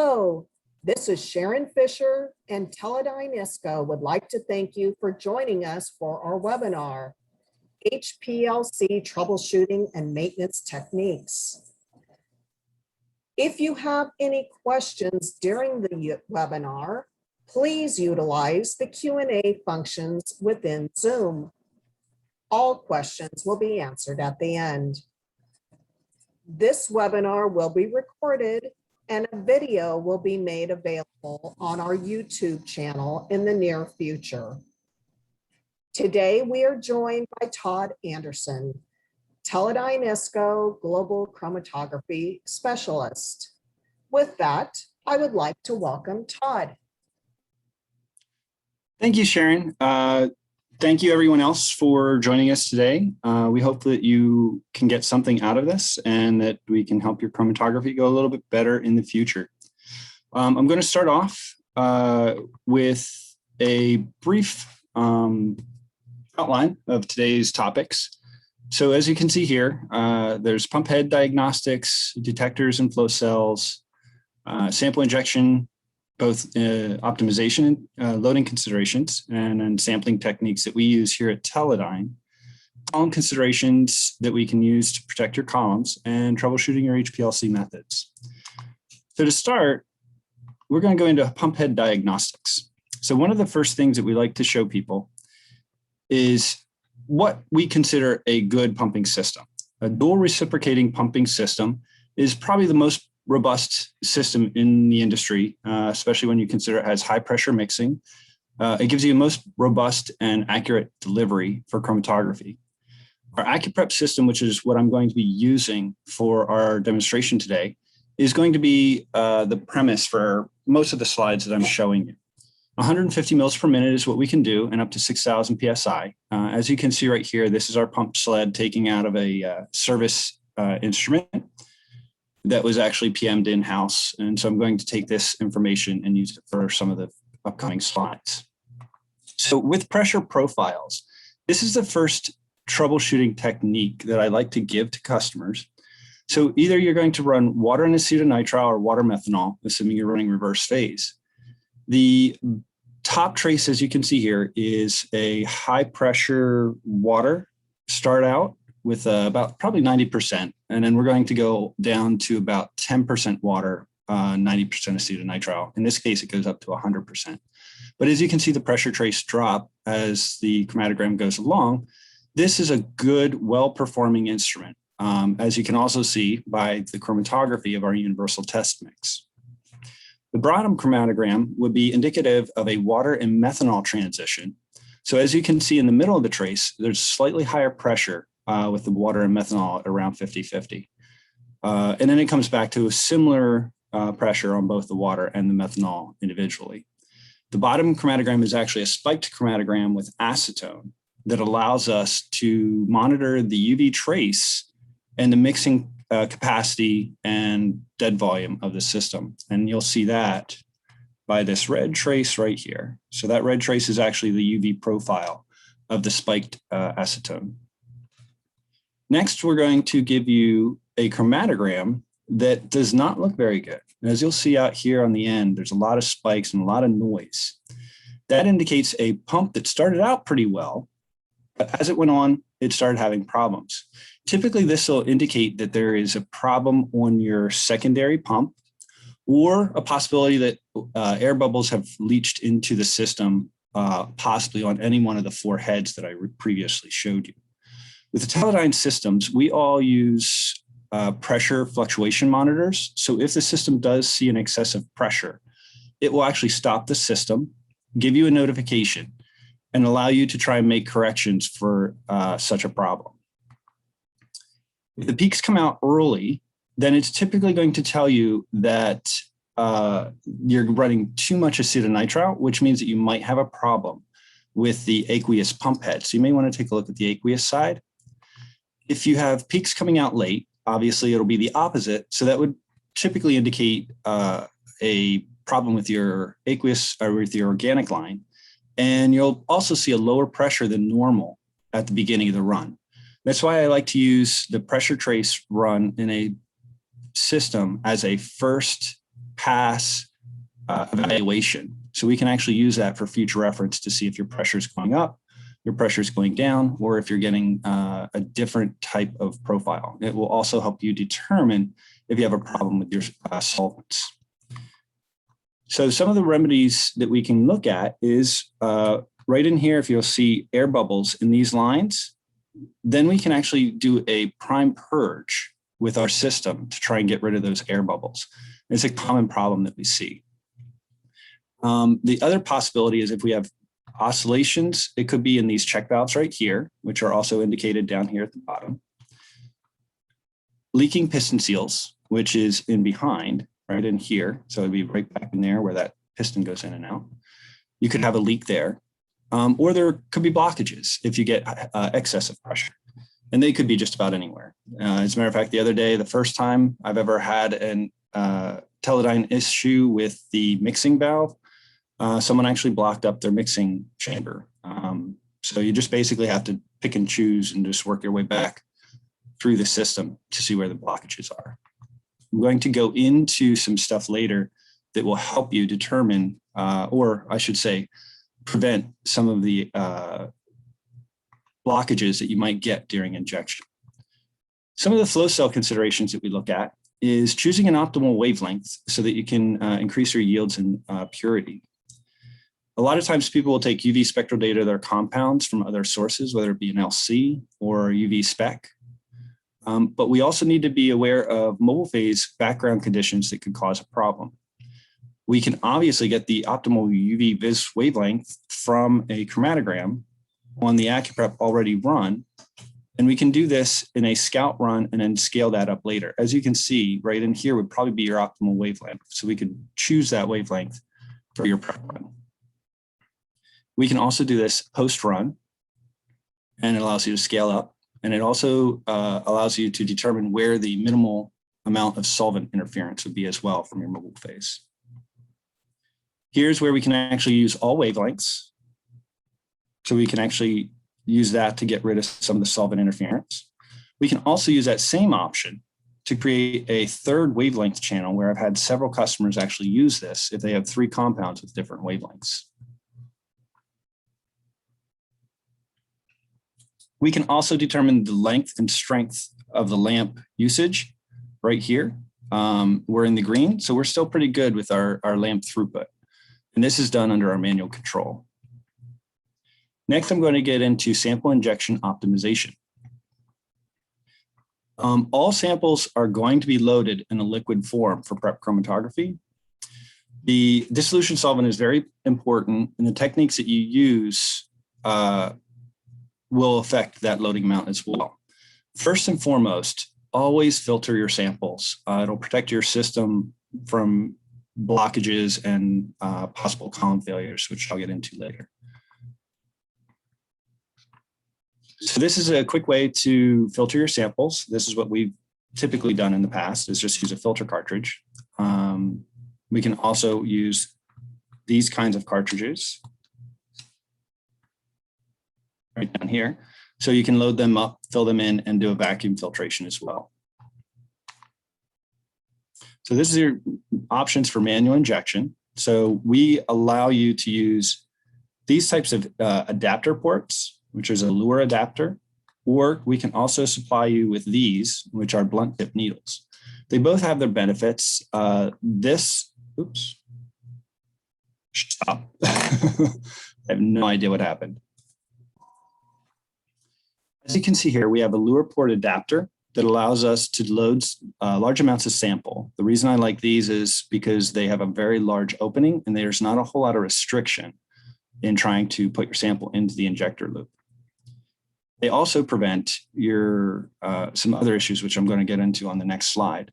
Hello, this is Sharon Fisher, and Teledyne ISCO would like to thank you for joining us for our webinar, HPLC Troubleshooting and Maintenance Techniques. If you have any questions during the webinar, please utilize the Q&A functions within Zoom. All questions will be answered at the end. This webinar will be recorded and a video will be made available on our YouTube channel in the near future. Today, we are joined by Todd Anderson, Teledyne ISCO Global Chromatography Specialist. With that, I would like to welcome Todd. Thank you, Sharon. Thank you everyone else for joining us today. We hope that you can get something out of this and that we can help your chromatography go a little bit better in the future. I'm going to start off with a brief outline of today's topics. So as you can see here, there's pump head diagnostics, detectors and flow cells, sample injection, both optimization and loading considerations, and then sampling techniques that we use here at Teledyne, column considerations that we can use to protect your columns, and troubleshooting your HPLC methods. So to start, we're going to go into pump head diagnostics. So one of the first things that we like to show people is what we consider a good pumping system. A dual reciprocating pumping system is probably the most robust system in the industry, especially when you consider it has high pressure mixing. It gives you the most robust and accurate delivery for chromatography. Our AccuPrep system, which is what I'm going to be using for our demonstration today, is going to be the premise for most of the slides that I'm showing you. 150 mils per minute is what we can do, and up to 6,000 PSI. As you can see right here, this is our pump sled taking out of a service instrument that was actually PM'd in-house. And so I'm going to take this information and use it for some of the upcoming slides. So with pressure profiles, this is the first troubleshooting technique that I like to give to customers. So either you're going to run water and acetonitrile or water methanol, assuming you're running reverse phase. The top trace, as you can see here, is a high pressure water start out with about probably 90%. And then we're going to go down to about 10% water, 90% acetonitrile. In this case, it goes up to 100%. But as you can see, the pressure trace drop as the chromatogram goes along. This is a good, well-performing instrument, as you can also see by the chromatography of our universal test mix. The bottom chromatogram would be indicative of a water and methanol transition. So as you can see in the middle of the trace, there's slightly higher pressure with the water and methanol at around 50-50. And then it comes back to a similar pressure on both the water and the methanol individually. The bottom chromatogram is actually a spiked chromatogram with acetone that allows us to monitor the UV trace and the mixing capacity and dead volume of the system. And you'll see that by this red trace right here. So that red trace is actually the UV profile of the spiked acetone. Next, we're going to give you a chromatogram that does not look very good. And as you'll see out here on the end, there's a lot of spikes and a lot of noise. That indicates a pump that started out pretty well, but as it went on, it started having problems. Typically, this will indicate that there is a problem on your secondary pump or a possibility that air bubbles have leached into the system, possibly on any one of the four heads that I previously showed you. With the Teledyne systems, we all use pressure fluctuation monitors. So if the system does see an excessive pressure, it will actually stop the system, give you a notification, and allow you to try and make corrections for such a problem. If the peaks come out early, then it's typically going to tell you that you're running too much acetonitrile, which means that you might have a problem with the aqueous pump head. So you may want to take a look at the aqueous side. If you have peaks coming out late, obviously it'll be the opposite. So that would typically indicate a problem with your aqueous or with your organic line. And you'll also see a lower pressure than normal at the beginning of the run. That's why I like to use the pressure trace run in a system as a first pass evaluation. So we can actually use that for future reference to see if your pressure is going up, your pressure is going down, or if you're getting a different type of profile. It will also help you determine if you have a problem with your solvents. So some of the remedies that we can look at is right in here, if you'll see air bubbles in these lines, then we can actually do a prime purge with our system to try and get rid of those air bubbles. It's a common problem that we see. The other possibility is if we have oscillations, it could be in these check valves right here, which are also indicated down here at the bottom. Leaking piston seals, which is in behind, right in here. So it'd be right back in there where that piston goes in and out. You could have a leak there. Or there could be blockages if you get excessive pressure. And they could be just about anywhere. As a matter of fact, the other day, the first time I've ever had an Teledyne issue with the mixing valve, someone actually blocked up their mixing chamber. So you just basically have to pick and choose and just work your way back through the system to see where the blockages are. I'm going to go into some stuff later that will help you determine, or I should say, prevent some of the blockages that you might get during injection. Some of the flow cell considerations that we look at is choosing an optimal wavelength so that you can increase your yields and purity. A lot of times people will take UV spectral data of their compounds from other sources, whether it be an LC or UV spec. But we also need to be aware of mobile phase background conditions that could cause a problem. We can obviously get the optimal UV vis wavelength from a chromatogram on the AccuPrep already run. And we can do this in a scout run and then scale that up later. As you can see, right in here would probably be your optimal wavelength. So we could choose that wavelength for your prep run. We can also do this post-run, and it allows you to scale up. And it also allows you to determine where the minimal amount of solvent interference would be as well from your mobile phase. Here's where we can actually use all wavelengths. So we can actually use that to get rid of some of the solvent interference. We can also use that same option to create a third wavelength channel where I've had several customers actually use this if they have 3 compounds with different wavelengths. We can also determine the length and strength of the lamp usage right here. We're in the green, so we're still pretty good with our lamp throughput. And this is done under our manual control. Next, I'm going to get into sample injection optimization. All samples are going to be loaded in a liquid form for prep chromatography. The dissolution solvent is very important, and the techniques that you use will affect that loading amount as well. First and foremost, always filter your samples. It'll protect your system from blockages and possible column failures, which I'll get into later. So this is a quick way to filter your samples. This is what we've typically done in the past, is just use a filter cartridge. We can also use these kinds of cartridges right down here. So you can load them up, fill them in, and do a vacuum filtration as well. So this is your options for manual injection. So we allow you to use these types of adapter ports, which is a Lure adapter, or we can also supply you with these, which are blunt tip needles. They both have their benefits. Oops, stop. I have no idea what happened. As you can see here, we have a Lure port adapter that allows us to load large amounts of sample. The reason I like these is because they have a very large opening and there's not a whole lot of restriction in trying to put your sample into the injector loop. They also prevent your some other issues, which I'm going to get into on the next slide.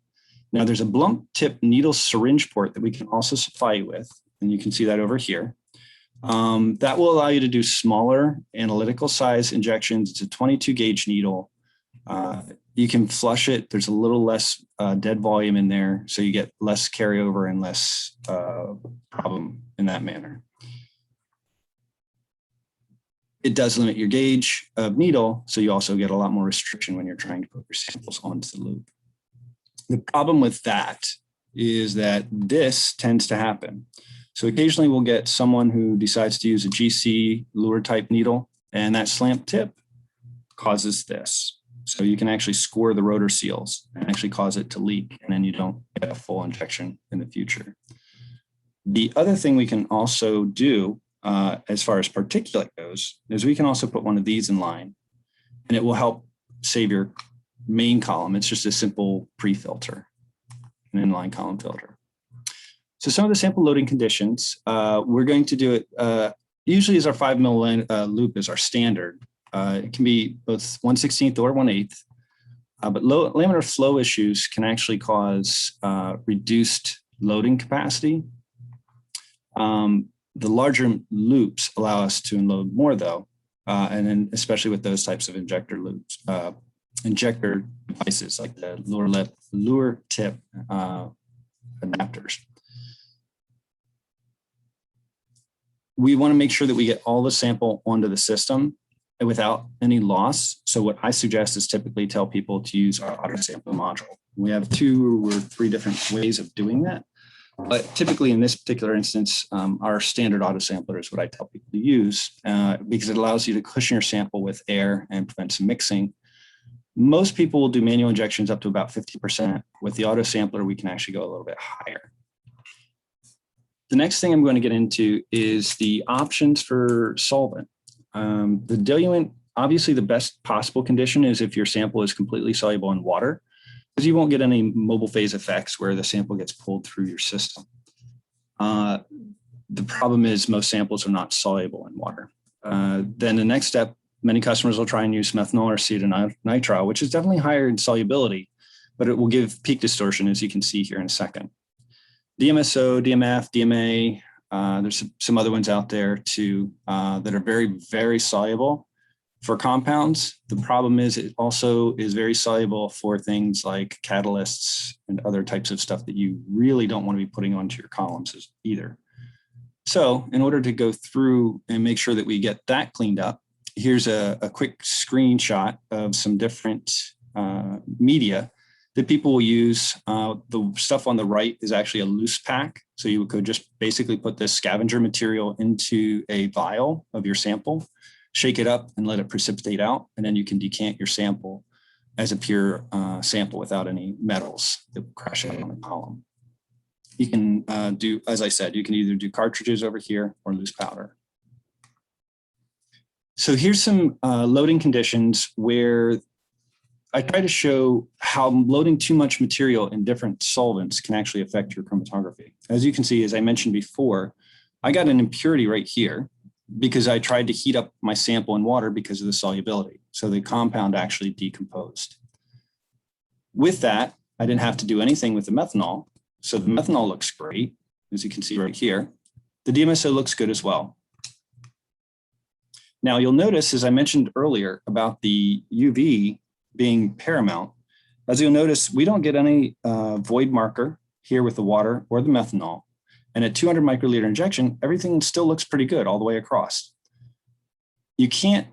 Now, there's a blunt tip needle syringe port that we can also supply you with, and you can see that over here. That will allow you to do smaller analytical size injections. It's a 22 gauge needle. You can flush it. There's a little less dead volume in there, so you get less carryover and less problem in that manner. It does limit your gauge of needle, so you also get a lot more restriction when you're trying to put your samples onto the loop. The problem with that is that this tends to happen. So occasionally we'll get someone who decides to use a GC lure type needle, and that slant tip causes this. So you can actually score the rotor seals and actually cause it to leak, and then you don't get a full injection in the future. The other thing we can also do as far as particulate goes is we can also put one of these in line, and it will help save your main column. It's just a simple pre-filter, an inline column filter. So some of the sample loading conditions, we're going to do it, usually as our 5 mil loop is our standard. It can be both 1/16 or 1/8, but laminar flow issues can actually cause reduced loading capacity. The larger loops allow us to unload more though, and then especially with those types of injector loops, injector devices like the lure tip adapters. We want to make sure that we get all the sample onto the system without any loss. So what I suggest is typically tell people to use our Autosampler module. We have 2 or 3 different ways of doing that. But typically in this particular instance, our standard Autosampler is what I tell people to use because it allows you to cushion your sample with air and prevent some mixing. Most people will do manual injections up to about 50%. With the Autosampler, we can actually go a little bit higher. The next thing I'm going to get into is the options for solvent. The diluent, obviously the best possible condition is if your sample is completely soluble in water, because you won't get any mobile phase effects where the sample gets pulled through your system. The problem is most samples are not soluble in water. Then the next step, many customers will try and use methanol or acetonitrile, which is definitely higher in solubility, but it will give peak distortion, as you can see here in a second. DMSO, DMF, DMA, there's some other ones out there too that are very, very soluble for compounds. The problem is it also is very soluble for things like catalysts and other types of stuff that you really don't want to be putting onto your columns either. So in order to go through and make sure that we get that cleaned up, here's a quick screenshot of some different media that people will use. The stuff on the right is actually a loose pack. So you could just basically put this scavenger material into a vial of your sample, shake it up and let it precipitate out. And then you can decant your sample as a pure sample without any metals that will crash out on the column. You can do, as I said, you can either do cartridges over here or loose powder. So here's some loading conditions where I try to show how loading too much material in different solvents can actually affect your chromatography. As you can see, as I mentioned before, I got an impurity right here because I tried to heat up my sample in water because of the solubility. So the compound actually decomposed. With that, I didn't have to do anything with the methanol. So the methanol looks great, as you can see right here. The DMSO looks good as well. Now you'll notice, as I mentioned earlier about the UV being paramount, as you'll notice, we don't get any void marker here with the water or the methanol. And at 200 microliter injection, everything still looks pretty good all the way across. You can't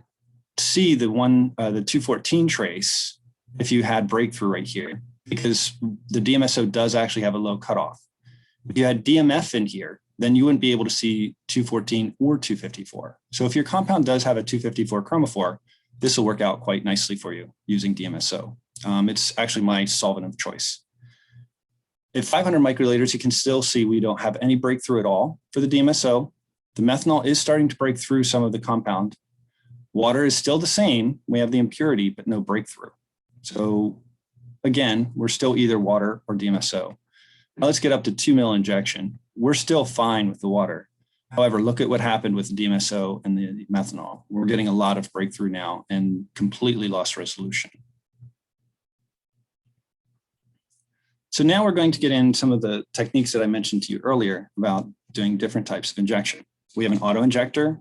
see the 214 trace if you had breakthrough right here, because the DMSO does actually have a low cutoff. If you had DMF in here, then you wouldn't be able to see 214 or 254. So if your compound does have a 254 chromophore, this will work out quite nicely for you using DMSO. It's actually my solvent of choice. At 500 microliters, you can still see we don't have any breakthrough at all for the DMSO. The methanol is starting to break through some of the compound. Water is still the same. We have the impurity, but no breakthrough. So again, we're still either water or DMSO. Now let's get up to 2 mil injection. We're still fine with the water. However, look at what happened with the DMSO and the methanol. We're getting a lot of breakthrough now and completely lost resolution. So now we're going to get in some of the techniques that I mentioned to you earlier about doing different types of injection. We have an auto injector,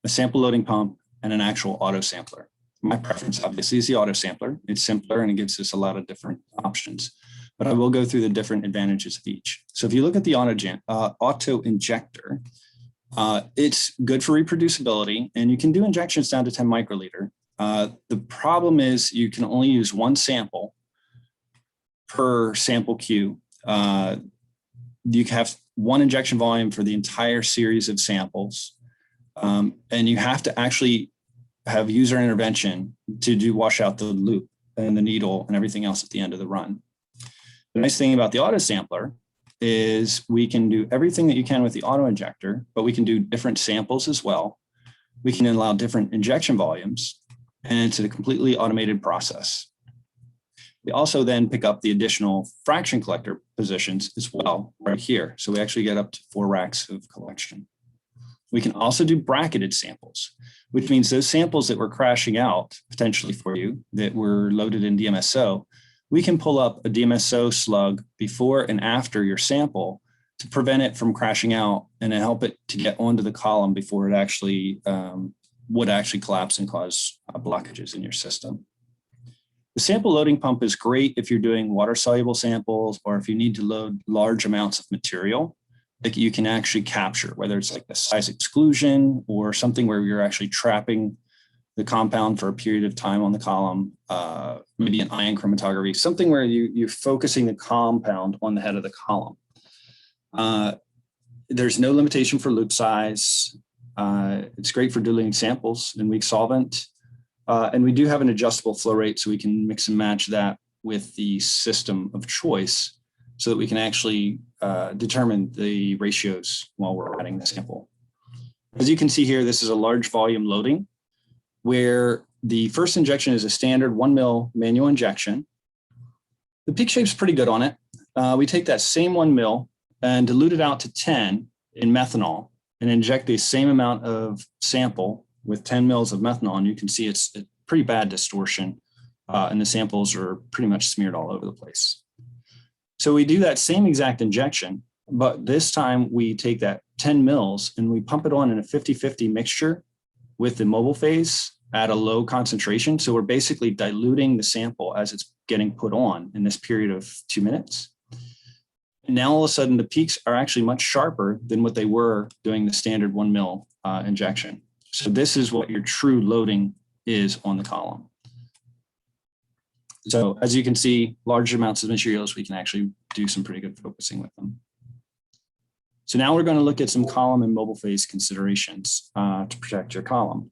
a sample loading pump, and an actual auto sampler. My preference obviously is the auto sampler. It's simpler and it gives us a lot of different options, but I will go through the different advantages of each. So if you look at the auto injector, it's good for reproducibility and you can do injections down to 10 microliter. The problem is you can only use one sample per sample queue, You have one injection volume for the entire series of samples. And you have to actually have user intervention to wash out the loop and the needle and everything else at the end of the run. The nice thing about the Autosampler is we can do everything that you can with the Autolnjector, but we can do different samples as well. We can allow different injection volumes, and it's a completely automated process. We also then pick up the additional fraction collector positions as well right here. So we actually get up to 4 racks of collection. We can also do bracketed samples, which means those samples that were crashing out potentially for you that were loaded in DMSO, we can pull up a DMSO slug before and after your sample to prevent it from crashing out and to help it to get onto the column before it actually would actually collapse and cause blockages in your system. The sample loading pump is great if you're doing water-soluble samples or if you need to load large amounts of material that you can actually capture, whether it's like the size exclusion or something where you're actually trapping the compound for a period of time on the column, maybe an ion chromatography, something where you're focusing the compound on the head of the column. There's no limitation for loop size. It's great for diluting samples in weak solvent. And we do have an adjustable flow rate, so we can mix and match that with the system of choice so that we can actually determine the ratios while we're running the sample. As you can see here, this is a large volume loading where the first injection is a standard 1 mil manual injection. The peak shape's pretty good on it. We take that same 1 mil and dilute it out to 10 in methanol and inject the same amount of sample with 10 mils of methanol, and you can see it's a pretty bad distortion, and the samples are pretty much smeared all over the place. So we do that same exact injection, but this time we take that 10 mils and we pump it on in a 50-50 mixture with the mobile phase at a low concentration. So we're basically diluting the sample as it's getting put on in this period of 2 minutes. And now all of a sudden the peaks are actually much sharper than what they were doing the standard 1 mil injection. So this is what your true loading is on the column. So as you can see, large amounts of materials, we can actually do some pretty good focusing with them. So now we're going to look at some column and mobile phase considerations to protect your column.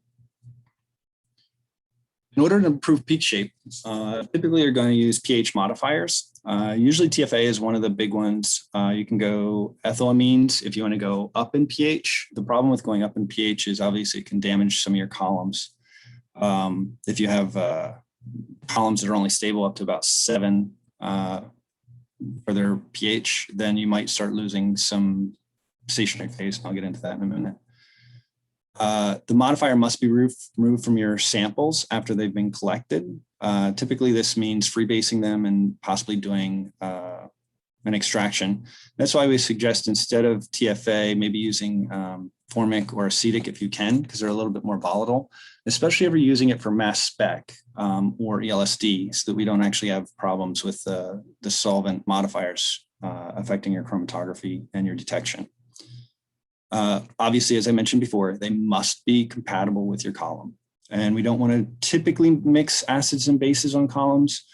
In order to improve peak shape, typically you're going to use pH modifiers. Usually TFA is one of the big ones. You can go ethylamines if you want to go up in pH. The problem with going up in pH is obviously it can damage some of your columns. If you have columns that are only stable up to about 7 for their pH, then you might start losing some stationary phase. I'll get into that in a minute. The modifier must be removed from your samples after they've been collected. Typically, this means freebasing them and possibly doing an extraction. That's why we suggest instead of TFA, maybe using formic or acetic if you can, because they're a little bit more volatile, especially if you're using it for mass spec or ELSD, so that we don't actually have problems with the solvent modifiers affecting your chromatography and your detection. Obviously, as I mentioned before, they must be compatible with your column. And we don't want to typically mix acids and bases on columns.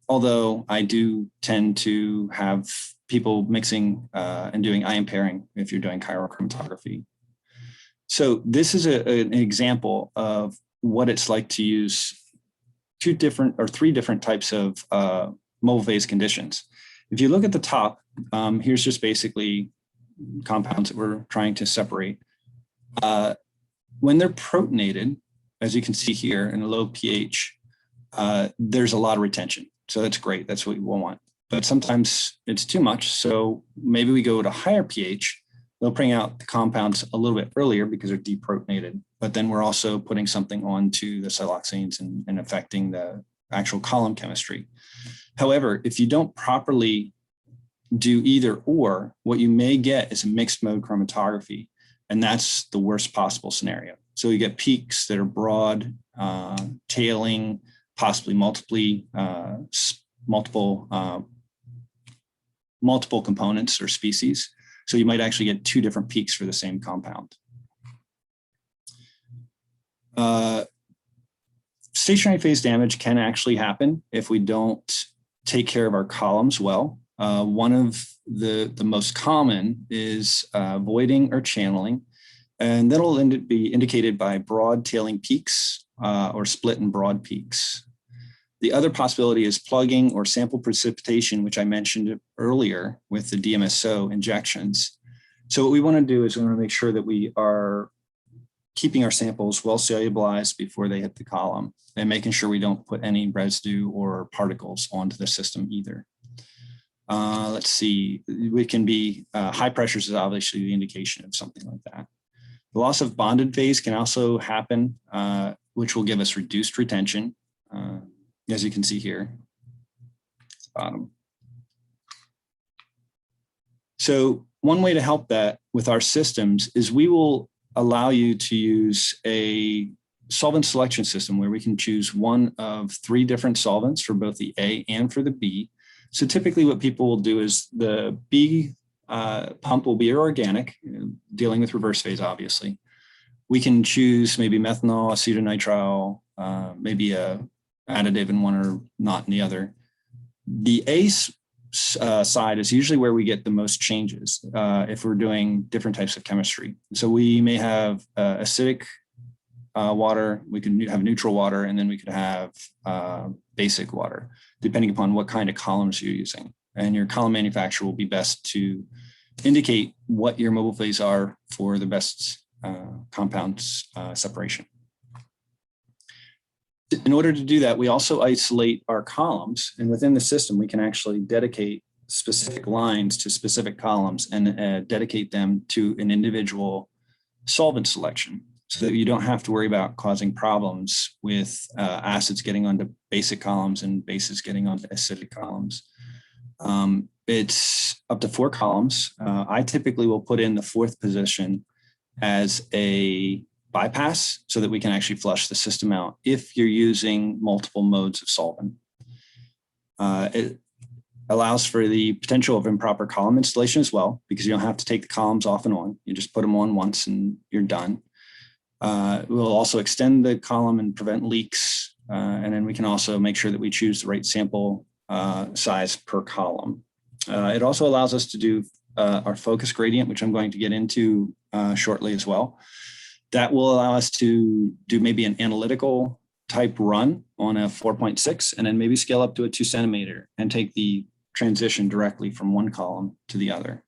Although I do tend to have people mixing and doing ion pairing if you're doing chirochromatography. So this is an example of what it's like to use 3 different types of mobile phase conditions. If you look at the top, here's just basically compounds that we're trying to separate. When they're protonated, as you can see here in a low pH, there's a lot of retention. So that's great. That's what we want. But sometimes it's too much. So maybe we go to higher pH. They'll bring out the compounds a little bit earlier because they're deprotonated. But then we're also putting something onto the siloxanes and affecting the actual column chemistry. However, if you don't properly do either or, what you may get is a mixed mode chromatography. And that's the worst possible scenario. So you get peaks that are broad, tailing, possibly multiple components or species. So you might actually get 2 different peaks for the same compound. Stationary phase damage can actually happen if we don't take care of our columns well. One of the most common is voiding or channeling, and that'll be indicated by broad tailing peaks or split and broad peaks. The other possibility is plugging or sample precipitation, which I mentioned earlier with the DMSO injections. So what we want to do is we want to make sure that we are keeping our samples well solubilized before they hit the column and making sure we don't put any residue or particles onto the system either. Let's see, it can be high pressures is obviously the indication of something like that. The loss of bonded phase can also happen, which will give us reduced retention, as you can see here, at the bottom. So one way to help that with our systems is we will allow you to use a solvent selection system where we can choose one of 3 different solvents for both the A and for the B. So typically what people will do is the B pump will be organic, dealing with reverse phase, obviously. We can choose maybe methanol, acetonitrile, maybe a additive in one or not in the other. The A side is usually where we get the most changes if we're doing different types of chemistry. So we may have acidic water, we could have neutral water, and then we could have basic water, depending upon what kind of columns you're using. And your column manufacturer will be best to indicate what your mobile phase are for the best compounds separation. In order to do that, we also isolate our columns, and within the system, we can actually dedicate specific lines to specific columns and dedicate them to an individual solvent selection, so that you don't have to worry about causing problems with acids getting onto basic columns and bases getting onto acidic columns. It's up to 4 columns. I typically will put in the 4th position as a bypass so that we can actually flush the system out if you're using multiple modes of solvent. It allows for the potential of improper column installation as well, because you don't have to take the columns off and on. You just put them on once and you're done. We'll also extend the column and prevent leaks. And then we can also make sure that we choose the right sample size per column. It also allows us to do our focus gradient, which I'm going to get into shortly as well. That will allow us to do maybe an analytical type run on a 4.6 and then maybe scale up to a 2 centimeter and take the transition directly from one column to the other.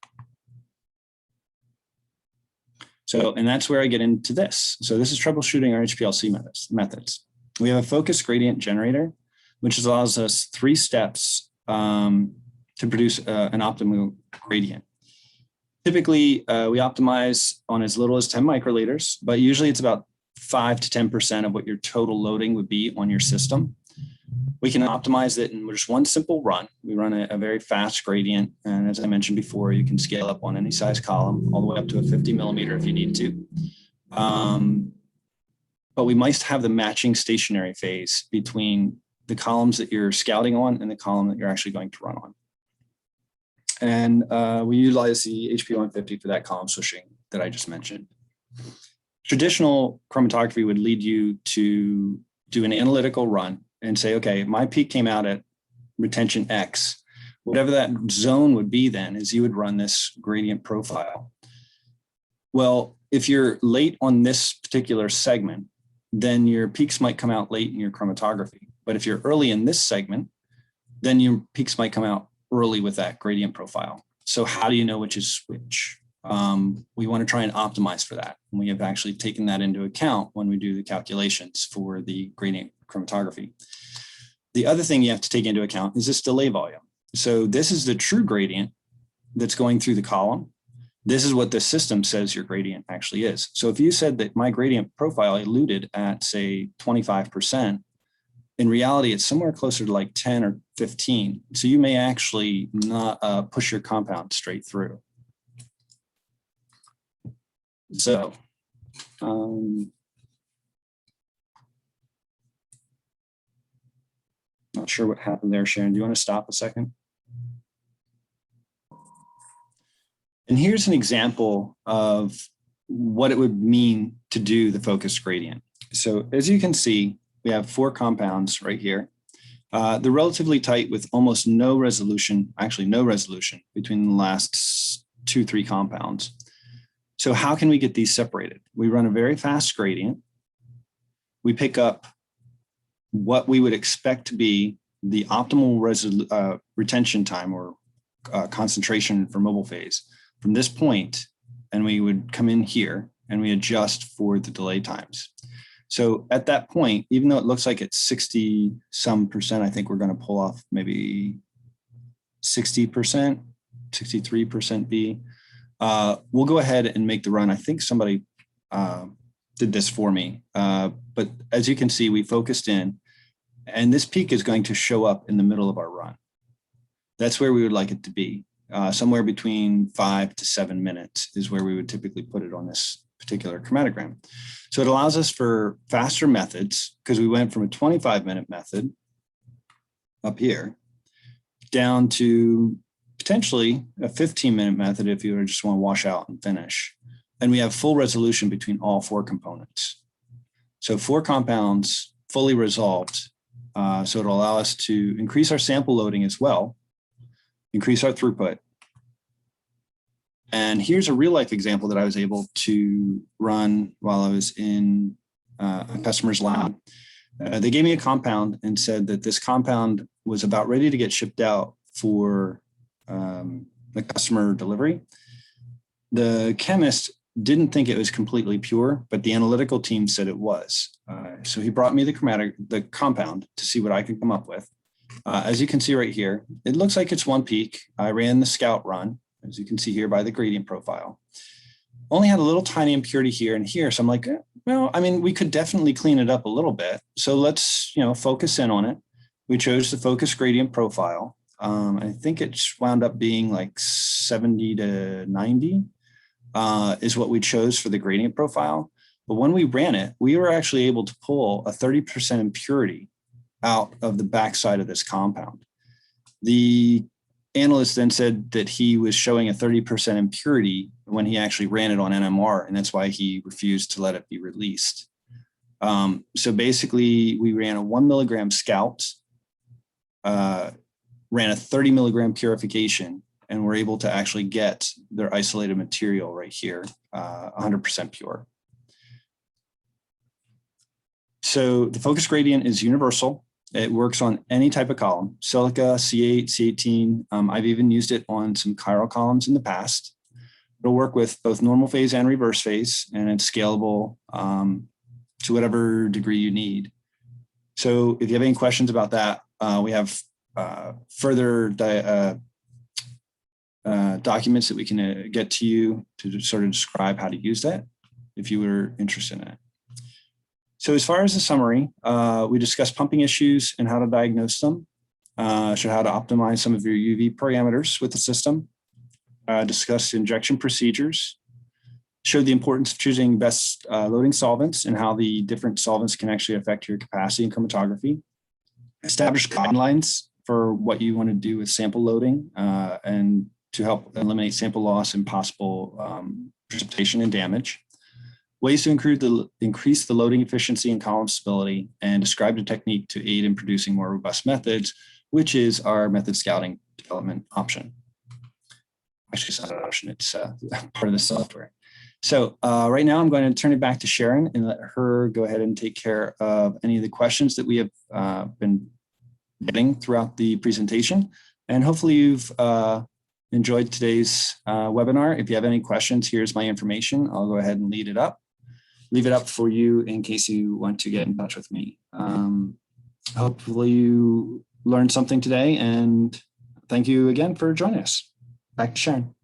So, and that's where I get into this. So this is troubleshooting our HPLC methods. We have a focus gradient generator, which allows us 3 steps to produce an optimal gradient. Typically, we optimize on as little as 10 microliters, but usually it's about 5 to 10% of what your total loading would be on your system. We can optimize it in just one simple run. We run a very fast gradient. And as I mentioned before, you can scale up on any size column all the way up to a 50 millimeter if you need to. But we must have the matching stationary phase between the columns that you're scouting on and the column that you're actually going to run on. And we utilize the HP 150 for that column switching that I just mentioned. Traditional chromatography would lead you to do an analytical run and say, okay, my peak came out at retention X. Whatever that zone would be then is you would run this gradient profile. Well, if you're late on this particular segment, then your peaks might come out late in your chromatography. But if you're early in this segment, then your peaks might come out early with that gradient profile. So how do you know which is which? We want to try and optimize for that. And we have actually taken that into account when we do the calculations for the gradient chromatography. The other thing you have to take into account is this delay volume. So this is the true gradient that's going through the column. This is what the system says your gradient actually is. So if you said that my gradient profile eluted at, say, 25%, in reality, it's somewhere closer to like 10 or 15. So you may actually not push your compound straight through. So, not sure what happened there, Sharon. Do you want to stop a second? And here's an example of what it would mean to do the focus gradient. So as you can see, we have 4 compounds right here. They're relatively tight with almost no resolution, actually no resolution between the last 2-3 compounds. So how can we get these separated? We run a very fast gradient. We pick up what we would expect to be the optimal retention time or concentration for mobile phase from this point, and we would come in here and we adjust for the delay times. So at that point, even though it looks like it's 60 some percent, I think we're going to pull off maybe 60%, 63% B. We'll go ahead and make the run. I think somebody did this for me, but as you can see, we focused in, and this peak is going to show up in the middle of our run. That's where we would like it to be. Somewhere between 5 to 7 minutes is where we would typically put it on this particular chromatogram. So it allows us for faster methods, because we went from a 25-minute method up here down to potentially a 15-minute method if you just want to wash out and finish. And we have full resolution between all 4 components. So 4 compounds fully resolved. So it'll allow us to increase our sample loading as well, increase our throughput. And here's a real life example that I was able to run while I was in a customer's lab. They gave me a compound and said that this compound was about ready to get shipped out for the customer delivery. The chemist didn't think it was completely pure, but the analytical team said it was. So he brought me the compound to see what I could come up with. As you can see right here, it looks like it's 1 peak. I ran the scout run, as you can see here by the gradient profile. Only had a little tiny impurity here and here. So I'm like, well, I mean, we could definitely clean it up a little bit. So let's, focus in on it. We chose the focus gradient profile. I think it's wound up being like 70 to 90 is what we chose for the gradient profile. But when we ran it, we were actually able to pull a 30% impurity out of the backside of this compound. The analyst then said that he was showing a 30% impurity when he actually ran it on NMR, and that's why he refused to let it be released. So basically, we ran a 1 milligram scout, ran a 30 milligram purification, and we're able to actually get their isolated material right here, 100% pure. So the focus gradient is universal. It works on any type of column, silica, C8, C18. I've even used it on some chiral columns in the past. It'll work with both normal phase and reverse phase, and it's scalable to whatever degree you need. So if you have any questions about that, we have further documents that we can get to you to sort of describe how to use that if you were interested in it. So as far as the summary, we discussed pumping issues and how to diagnose them, showed how to optimize some of your UV parameters with the system, discussed injection procedures, showed the importance of choosing best loading solvents and how the different solvents can actually affect your capacity in chromatography, established guidelines for what you want to do with sample loading and to help eliminate sample loss and possible precipitation and damage. Ways to increase the loading efficiency and column stability, and described a technique to aid in producing more robust methods, which is our method scouting development option. Actually, it's not an option, it's part of the software. So right now I'm going to turn it back to Sharon and let her go ahead and take care of any of the questions that we have been getting throughout the presentation. And hopefully you've enjoyed today's webinar. If you have any questions, here's my information. I'll go ahead and leave it up for you in case you want to get in touch with me. Hopefully you learned something today, and thank you again for joining us. Back to Sharon.